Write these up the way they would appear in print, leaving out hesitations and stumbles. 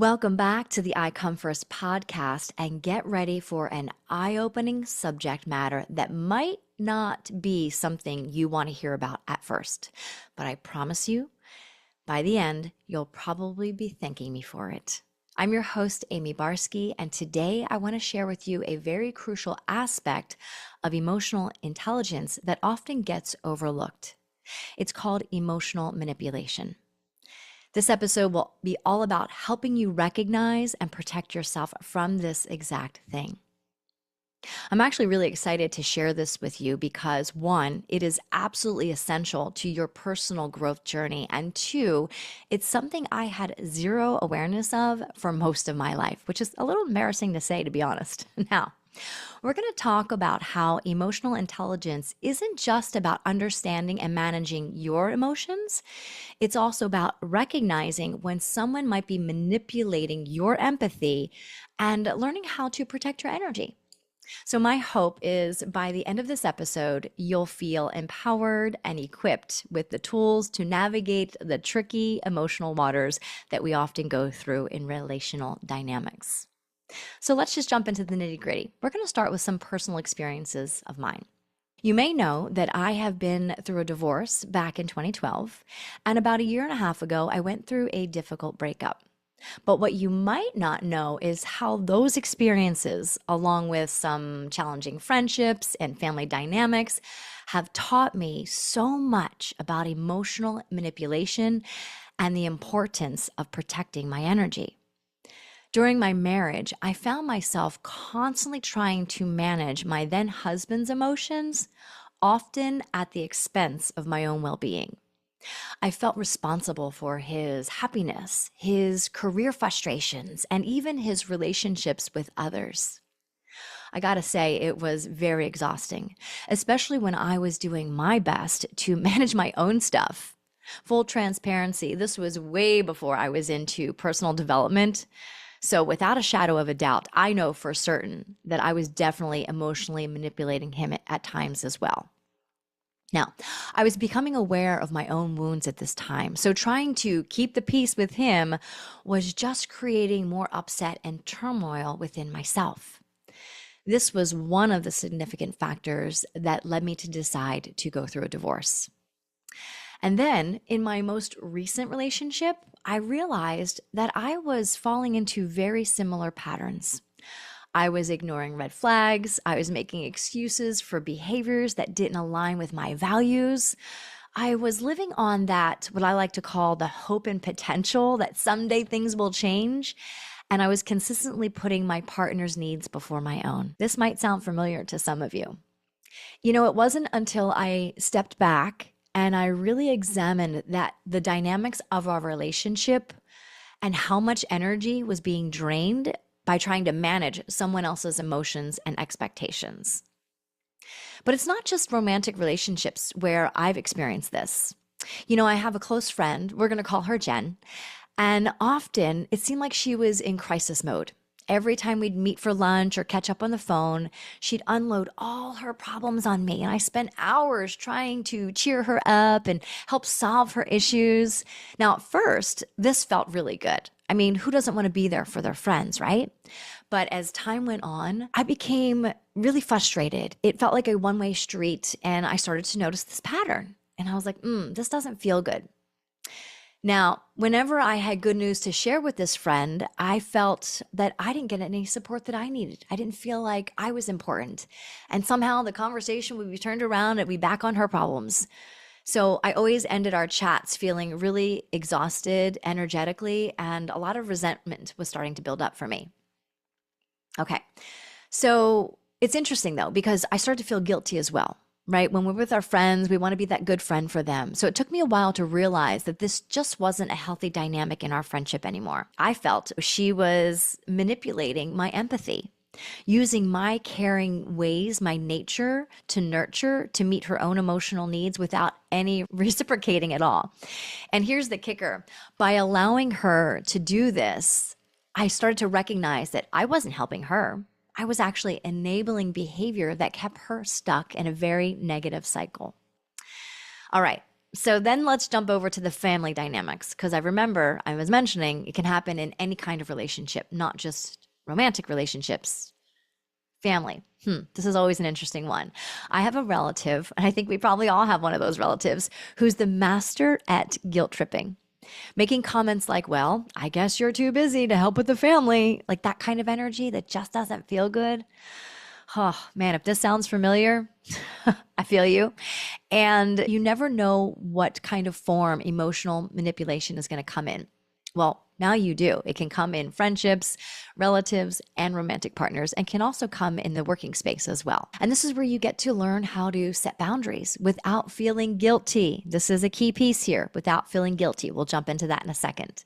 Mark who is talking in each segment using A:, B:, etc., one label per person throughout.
A: Welcome back to the I Come First podcast, and get ready for an eye-opening subject matter that might not be something you want to hear about at first, but I promise you, by the end, you'll probably be thanking me for it. I'm your host, Amie Barsky, and today I want to share with you a very crucial aspect of emotional intelligence that often gets overlooked. It's called emotional manipulation. This episode will be all about helping you recognize and protect yourself from this exact thing. I'm actually really excited to share this with you because one, it is absolutely essential to your personal growth journey. And two, it's something I had zero awareness of for most of my life, which is a little embarrassing to say, to be honest. Now, we're going to talk about how emotional intelligence isn't just about understanding and managing your emotions. It's also about recognizing when someone might be manipulating your empathy and learning how to protect your energy. So my hope is by the end of this episode, you'll feel empowered and equipped with the tools to navigate the tricky emotional waters that we often go through in relational dynamics. So let's just jump into the nitty-gritty. We're going to start with some personal experiences of mine. You may know that I have been through a divorce back in 2012, and about a year and a half ago, I went through a difficult breakup. But what you might not know is how those experiences, along with some challenging friendships and family dynamics, have taught me so much about emotional manipulation and the importance of protecting my energy. During my marriage, I found myself constantly trying to manage my then husband's emotions, often at the expense of my own well-being. I felt responsible for his happiness, his career frustrations, and even his relationships with others. I gotta say, it was very exhausting, especially when I was doing my best to manage my own stuff. Full transparency, this was way before I was into personal development. So without a shadow of a doubt, I know for certain that I was definitely emotionally manipulating him at times as well. Now, I was becoming aware of my own wounds at this time, so trying to keep the peace with him was just creating more upset and turmoil within myself. This was one of the significant factors that led me to decide to go through a divorce. And then in my most recent relationship, I realized that I was falling into very similar patterns. I was ignoring red flags. I was making excuses for behaviors that didn't align with my values. I was living on that, what I like to call the hope and potential that someday things will change. And I was consistently putting my partner's needs before my own. This might sound familiar to some of you. It wasn't until I stepped back and I really examined that the dynamics of our relationship and how much energy was being drained by trying to manage someone else's emotions and expectations. But it's not just romantic relationships where I've experienced this. I have a close friend, we're going to call her Jen, and often it seemed like she was in crisis mode. Every time we'd meet for lunch or catch up on the phone, she'd unload all her problems on me. And I spent hours trying to cheer her up and help solve her issues. Now, at first, this felt really good. I mean, who doesn't want to be there for their friends, right? But as time went on, I became really frustrated. It felt like a one-way street, and I started to notice this pattern. And I was like, this doesn't feel good. Now, whenever I had good news to share with this friend, I felt that I didn't get any support that I needed. I didn't feel like I was important. And somehow the conversation would be turned around and we'd be back on her problems. So I always ended our chats feeling really exhausted energetically, and a lot of resentment was starting to build up for me. Okay, so it's interesting though, because I started to feel guilty as well. Right? When we're with our friends, we want to be that good friend for them. So it took me a while to realize that this just wasn't a healthy dynamic in our friendship anymore. I felt she was manipulating my empathy, using my caring ways, my nature to nurture, to meet her own emotional needs without any reciprocating at all. And here's the kicker. By allowing her to do this, I started to recognize that I wasn't helping her. I was actually enabling behavior that kept her stuck in a very negative cycle. All right, So then let's jump over to the family dynamics, because I was mentioning it can happen in any kind of relationship, not just romantic relationships. Family. This is always an interesting one. I have a relative, and I think we probably all have one of those relatives, who's the master at guilt tripping, making comments like, well, I guess you're too busy to help with the family. Like that kind of energy that just doesn't feel good. Oh, man, if this sounds familiar, I feel you. And you never know what kind of form emotional manipulation is going to come in. Well, now you do. It can come in friendships, relatives, and romantic partners, and can also come in the working space as well. And this is where you get to learn how to set boundaries without feeling guilty. This is a key piece here, without feeling guilty. We'll jump into that in a second.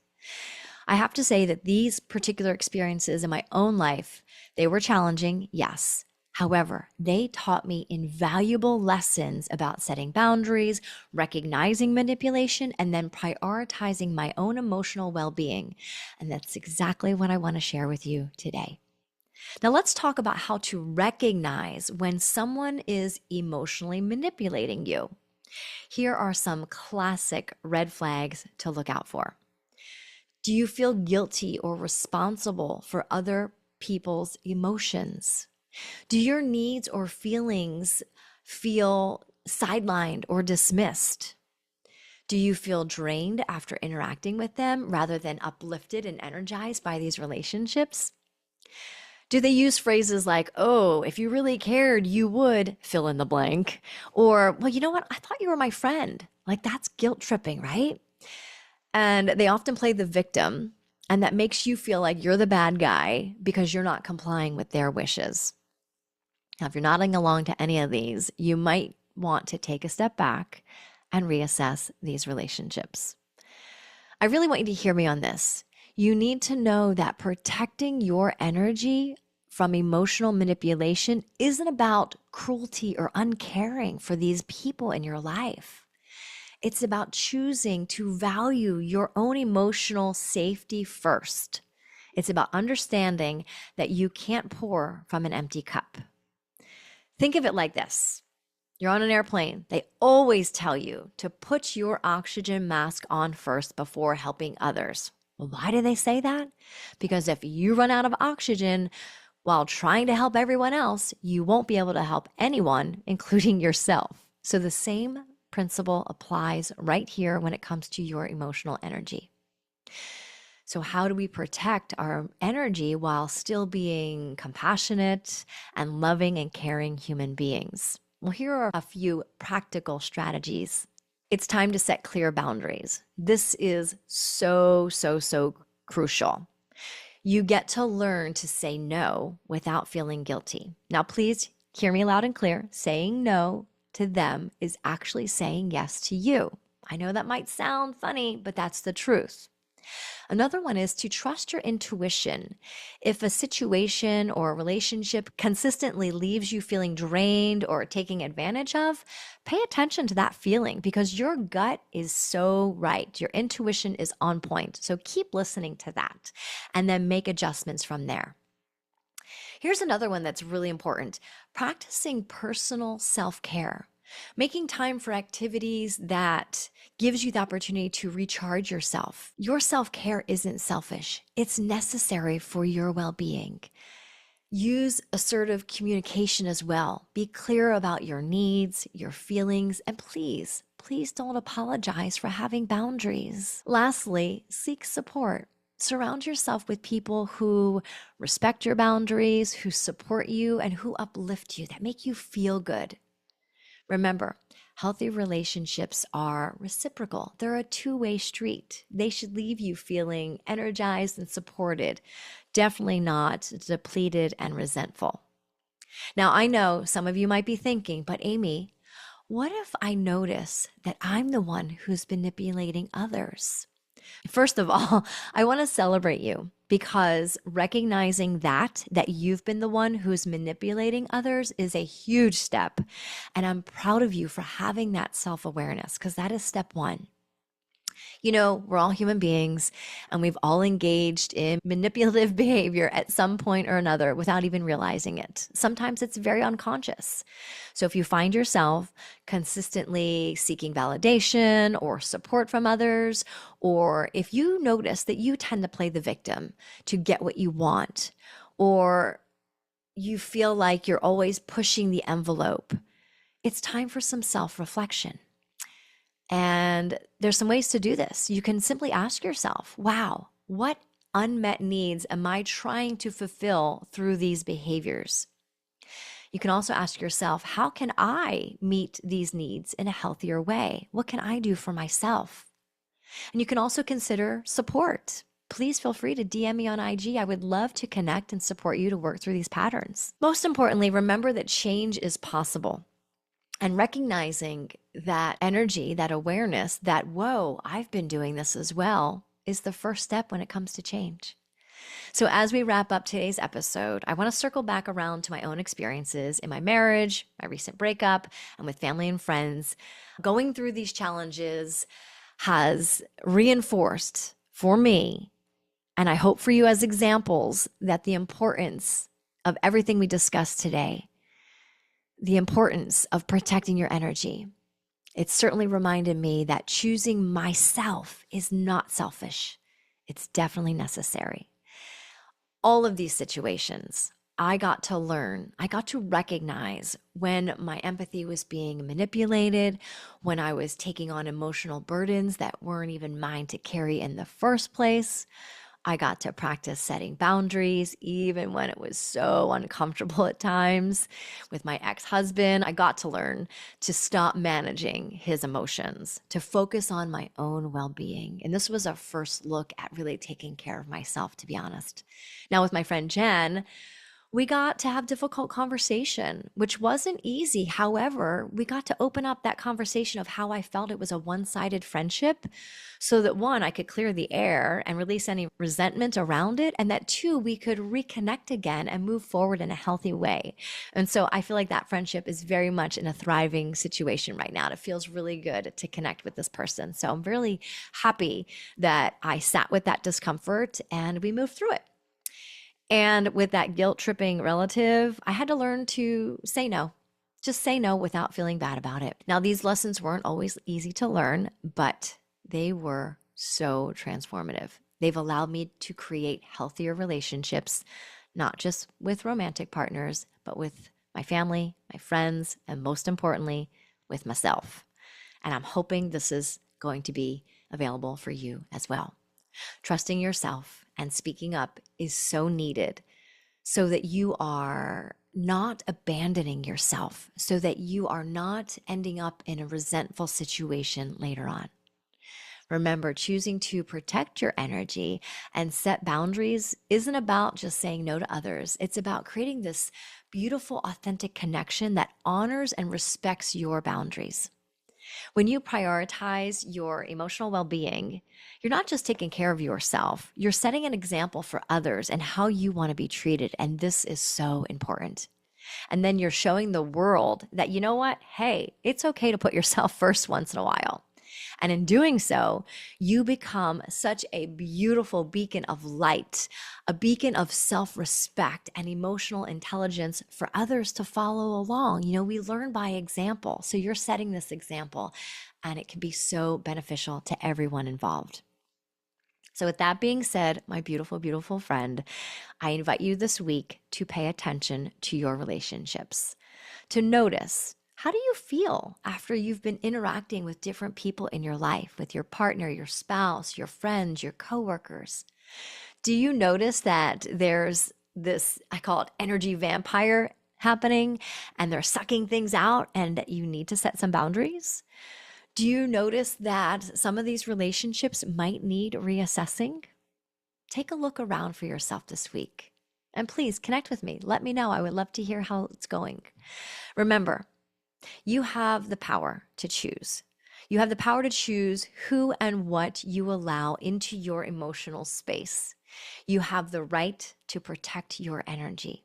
A: I have to say that these particular experiences in my own life, they were challenging, yes. However, they taught me invaluable lessons about setting boundaries, recognizing manipulation, and then prioritizing my own emotional well-being. And that's exactly what I want to share with you today. Now, let's talk about how to recognize when someone is emotionally manipulating you. Here are some classic red flags to look out for. Do you feel guilty or responsible for other people's emotions? Do your needs or feelings feel sidelined or dismissed? Do you feel drained after interacting with them rather than uplifted and energized by these relationships? Do they use phrases like, oh, if you really cared, you would fill in the blank? Or, well, you know what? I thought you were my friend. Like that's guilt tripping, right? And they often play the victim, and that makes you feel like you're the bad guy because you're not complying with their wishes. Now, if you're nodding along to any of these, you might want to take a step back and reassess these relationships. I really want you to hear me on this. You need to know that protecting your energy from emotional manipulation isn't about cruelty or uncaring for these people in your life. It's about choosing to value your own emotional safety first. It's about understanding that you can't pour from an empty cup. Think of it like this. You're on an airplane. They always tell you to put your oxygen mask on first before helping others. Well, why do they say that? Because if you run out of oxygen while trying to help everyone else, you won't be able to help anyone, including yourself. So the same principle applies right here when it comes to your emotional energy. So how do we protect our energy while still being compassionate and loving and caring human beings? Well, here are a few practical strategies. It's time to set clear boundaries. This is so crucial. You get to learn to say no without feeling guilty. Now, please hear me loud and clear. Saying no to them is actually saying yes to you. I know that might sound funny, but that's the truth. Another one is to trust your intuition. If a situation or a relationship consistently leaves you feeling drained or taken advantage of, pay attention to that feeling because your gut is so right. Your intuition is on point. So keep listening to that and then make adjustments from there. Here's another one that's really important. Practicing personal self-care. Making time for activities that gives you the opportunity to recharge yourself. Your self-care isn't selfish. It's necessary for your well-being. Use assertive communication as well. Be clear about your needs, your feelings, and please don't apologize for having boundaries. Lastly, seek support. Surround yourself with people who respect your boundaries, who support you, and who uplift you, that make you feel good. Remember, healthy relationships are reciprocal. They're a two-way street. They should leave you feeling energized and supported, definitely not depleted and resentful. Now, I know some of you might be thinking, but Amie, what if I notice that I'm the one who's manipulating others? First of all, I want to celebrate you because recognizing that you've been the one who's manipulating others is a huge step. And I'm proud of you for having that self-awareness because that is step one. You know, we're all human beings and we've all engaged in manipulative behavior at some point or another without even realizing it. Sometimes it's very unconscious. So if you find yourself consistently seeking validation or support from others, or if you notice that you tend to play the victim to get what you want, or you feel like you're always pushing the envelope, it's time for some self-reflection. And there's some ways to do this. You can simply ask yourself, wow, what unmet needs am I trying to fulfill through these behaviors? You can also ask yourself, how can I meet these needs in a healthier way? What can I do for myself? And you can also consider support. Please feel free to DM me on IG. I would love to connect and support you to work through these patterns. Most importantly, remember that change is possible. And recognizing that energy, that awareness, that, whoa, I've been doing this as well, is the first step when it comes to change. So as we wrap up today's episode, I want to circle back around to my own experiences in my marriage, my recent breakup, and with family and friends. Going through these challenges has reinforced for me, and I hope for you as examples, that the importance of everything we discussed today, the importance of protecting your energy. It certainly reminded me that choosing myself is not selfish. It's definitely necessary. All of these situations, I got to learn, I got to recognize when my empathy was being manipulated, when I was taking on emotional burdens that weren't even mine to carry in the first place. I got to practice setting boundaries, even when it was so uncomfortable at times. With my ex-husband, I got to learn to stop managing his emotions, to focus on my own well-being. And this was a first look at really taking care of myself, to be honest. Now, with my friend Jen, we got to have difficult conversation, which wasn't easy. However, we got to open up that conversation of how I felt it was a one-sided friendship, so that one, I could clear the air and release any resentment around it, and that two, we could reconnect again and move forward in a healthy way. And so I feel like that friendship is very much in a thriving situation right now. It feels really good to connect with this person. So I'm really happy that I sat with that discomfort and we moved through it. And with that guilt-tripping relative, I had to learn to say no. Just say no without feeling bad about it. Now, these lessons weren't always easy to learn, but they were so transformative. They've allowed me to create healthier relationships, not just with romantic partners, but with my family, my friends, and most importantly, with myself. And I'm hoping this is going to be available for you as well. Trusting yourself and speaking up is so needed, so that you are not abandoning yourself, so that you are not ending up in a resentful situation later on. Remember, choosing to protect your energy and set boundaries isn't about just saying no to others. It's about creating this beautiful, authentic connection that honors and respects your boundaries. When you prioritize your emotional well-being, you're not just taking care of yourself, you're setting an example for others and how you want to be treated. And this is so important. And then you're showing the world that, you know what? Hey, it's okay to put yourself first once in a while. And in doing so, you become such a beautiful beacon of light, a beacon of self-respect and emotional intelligence for others to follow along. You know, we learn by example. So you're setting this example, and it can be so beneficial to everyone involved. So with that being said, my beautiful, beautiful friend, I invite you this week to pay attention to your relationships, to notice, how do you feel after you've been interacting with different people in your life, with your partner, your spouse, your friends, your coworkers? Do you notice that there's this, I call it energy vampire happening, and they're sucking things out, and you need to set some boundaries? Do you notice that some of these relationships might need reassessing? Take a look around for yourself this week. And please connect with me. Let me know. I would love to hear how it's going. Remember, you have the power to choose. You have the power to choose who and what you allow into your emotional space. You have the right to protect your energy.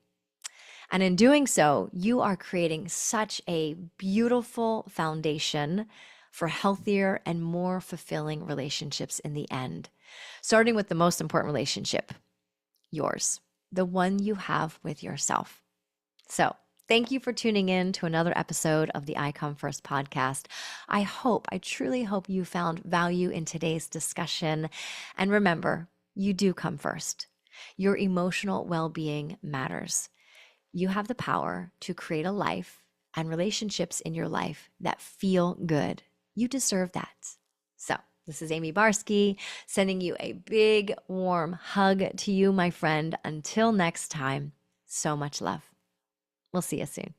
A: And in doing so, you are creating such a beautiful foundation for healthier and more fulfilling relationships in the end, starting with the most important relationship, yours, the one you have with yourself. So, thank you for tuning in to another episode of the I Come First podcast. I truly hope you found value in today's discussion. And remember, you do come first. Your emotional well-being matters. You have the power to create a life and relationships in your life that feel good. You deserve that. So, this is Amie Barsky sending you a big, warm hug to you, my friend. Until next time, so much love. We'll see you soon.